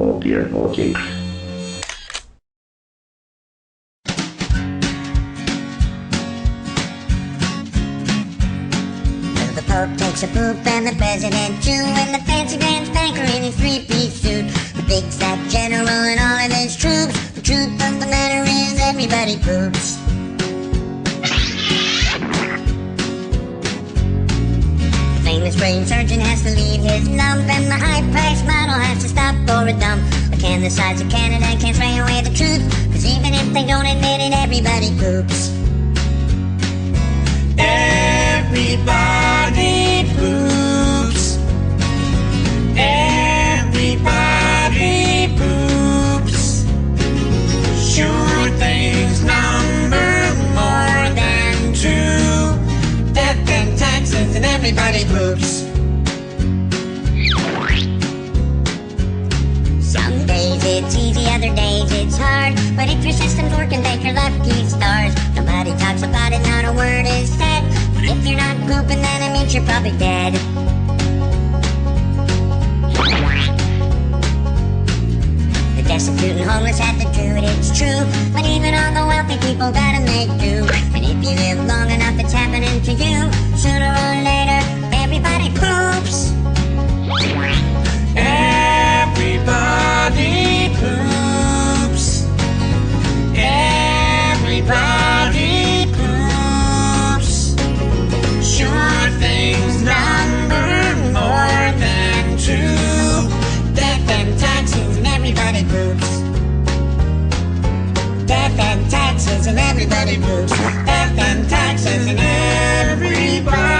Oh dear, okay. The Pope takes a poop and the President too, and the fancy grand banker in his three-piece suit, the big fat general and all of his troops. The truth of the matter is everybody poops. The famous brain surgeon has to leave his lump, and the high-priced model has to stop for a dump. But can the sides of Canada can't sway away the truth, 'cause even if they don't admit it, everybody poops. Everybody poops. Everybody poops. Sure things number more than two. Death and taxes and everybody poops. Some days it's easy, other days it's hard, but if your system's working, thank your lucky stars. Nobody talks about it, not a word is said. But if you're not pooping, then it means you're probably dead. The destitute and homeless have to do it, it's true, but even all the wealthy people gotta make do. And if you live long enough, it's happening to you. Sooner or later, everybody poops. Everybody poops. Everybody poops. Sure things number more than two. Death and taxes and everybody poops. Death and taxes and everybody poops. Death and taxes and everybody